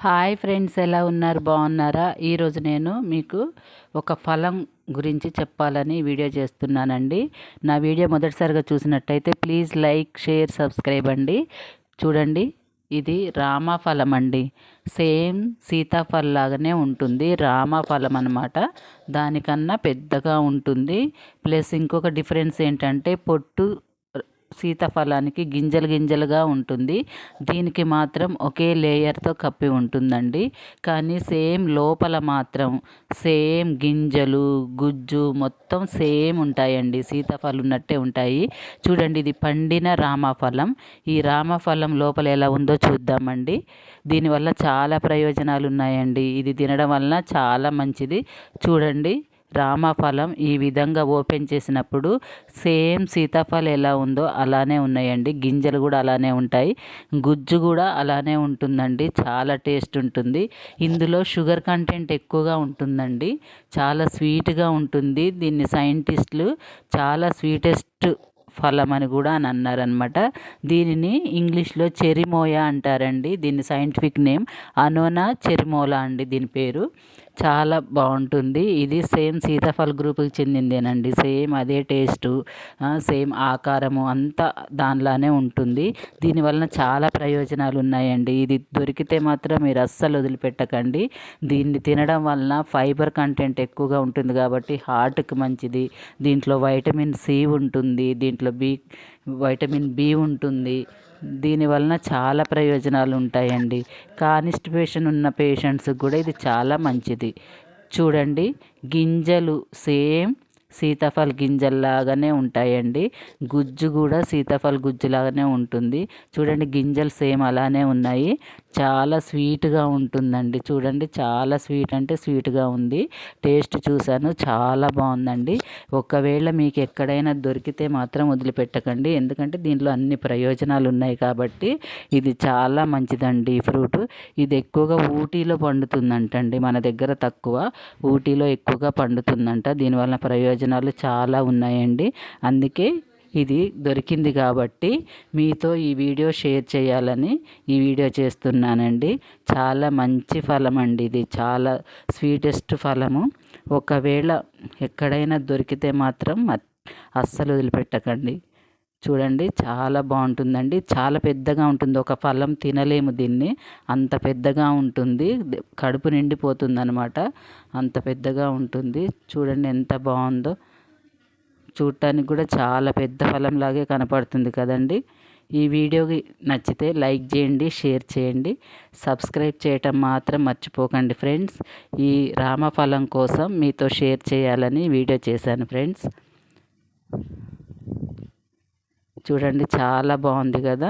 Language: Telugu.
హాయ్ ఫ్రెండ్స్, ఎలా ఉన్నారు? బాగున్నారా? ఈరోజు నేను మీకు ఒక ఫలం గురించి చెప్పాలని వీడియో చేస్తున్నానండి. నా వీడియో మొదటిసారిగా చూసినట్టయితే ప్లీజ్ లైక్, షేర్, సబ్స్క్రైబ్ అండి. చూడండి, ఇది రామఫలం అండి. సేమ్ సీతాఫలం లాగానే ఉంటుంది. రామఫలం అన్నమాట. దానికన్నా పెద్దగా ఉంటుంది. ప్లస్ ఇంకొక డిఫరెన్స్ ఏంటంటే పొట్టు సీతాఫలానికి గింజలు గింజలుగా ఉంటుంది. దీనికి మాత్రం ఒకే లేయర్తో కప్పి ఉంటుందండి. కానీ సేమ్ లోపల మాత్రం సేమ్ గింజలు, గుజ్జు మొత్తం సేమ్ ఉంటాయండి. సీతాఫలం ఉన్నట్టే ఉంటాయి. చూడండి, ఇది పండిన రామఫలం. ఈ రామఫలం లోపల ఎలా ఉందో చూద్దామండి. దీనివల్ల చాలా ప్రయోజనాలు ఉన్నాయండి. ఇది తినడం వలన చాలా మంచిది. చూడండి, రామఫలం ఈ విధంగా ఓపెన్ చేసినప్పుడు సేమ్ సీతాఫలం ఎలా ఉందో అలానే ఉన్నాయండి. గింజలు కూడా అలానే ఉంటాయి, గుజ్జు కూడా అలానే ఉంటుందండి. చాలా టేస్ట్ ఉంటుంది. ఇందులో షుగర్ కంటెంట్ ఎక్కువగా ఉంటుందండి. చాలా స్వీట్గా ఉంటుంది. దీన్ని సైంటిస్టులు చాలా స్వీటెస్ట్ ఫలం అని కూడా అని అన్నారనమాట. దీనిని ఇంగ్లీష్లో చెరిమోయా అంటారండి. దీని సైంటిఫిక్ నేమ్ అనోనా చెరిమోలా అండి. దీని పేరు చాలా బాగుంటుంది. ఇది సేమ్ సీతాఫల్ గ్రూప్కి చెందిందేనండి. సేమ్ అదే టేస్టు, సేమ్ ఆకారము అంతా దానిలానే ఉంటుంది. దీనివలన చాలా ప్రయోజనాలు ఉన్నాయండి. ఇది దొరికితే మాత్రం మీరు అస్సలు వదిలిపెట్టకండి. దీన్ని తినడం వలన ఫైబర్ కంటెంట్ ఎక్కువగా ఉంటుంది కాబట్టి హార్ట్కి మంచిది. దీంట్లో వైటమిన్ సి ఉంటుంది. దీంట్లో వైటమిన్ బి ఉంటుంది. దీనివలన చాలా ప్రయోజనాలు ఉంటాయండి. కాన్స్టిపేషన్ ఉన్న పేషెంట్స్కి కూడా ఇది చాలా మంచిది. చూడండి, గింజలు సేమ్ సీతాఫల్ గింజల్లాగానే ఉంటాయండి. గుజ్జు కూడా సీతాఫల్ గుజ్జులాగానే ఉంటుంది. చూడండి, గింజలు సేమ్ అలానే ఉన్నాయి. చాలా స్వీట్గా ఉంటుందండి. చూడండి, చాలా స్వీట్ అంటే స్వీట్గా ఉంది. టేస్ట్ చూశాను, చాలా బాగుందండి. ఒకవేళ మీకు ఎక్కడైనా దొరికితే మాత్రం వదిలిపెట్టకండి. ఎందుకంటే దీంట్లో అన్ని ప్రయోజనాలు ఉన్నాయి కాబట్టి ఇది చాలా మంచిదండి. ఈ ఫ్రూట్ ఇది ఎక్కువగా ఊటీలో పండుతుందంటండి. మన దగ్గర తక్కువ, ఊటీలో ఎక్కువగా పండుతుందంట. దీనివల్ల ప్రయోజనాలు చాలా ఉన్నాయండి. అందుకే ఇది దొరికింది కాబట్టి మీతో ఈ వీడియో షేర్ చేయాలని ఈ వీడియో చేస్తున్నానండి. చాలా మంచి ఫలం అండి. ఇది చాలా స్వీటెస్ట్ ఫలము. ఒకవేళ ఎక్కడైనా దొరికితే మాత్రం అస్సలు వదిలిపెట్టకండి. చూడండి, చాలా బాగుంటుందండి. చాలా పెద్దగా ఉంటుంది. ఒక ఫలం తినలేము దీన్ని, అంత పెద్దగా ఉంటుంది. కడుపు నిండిపోతుంది అనమాట, అంత పెద్దగా ఉంటుంది. చూడండి ఎంత బాగుందో. చూడటానికి కూడా చాలా పెద్ద ఫలంలాగే కనపడుతుంది కదండి. ఈ వీడియోకి నచ్చితే లైక్ చేయండి, షేర్ చేయండి, సబ్స్క్రైబ్ చేయటం మాత్రం మర్చిపోకండి ఫ్రెండ్స్. ఈ రామఫలం కోసం మీతో షేర్ చేయాలని వీడియో చేశాను ఫ్రెండ్స్. చూడండి, చాలా బాగుంది కదా.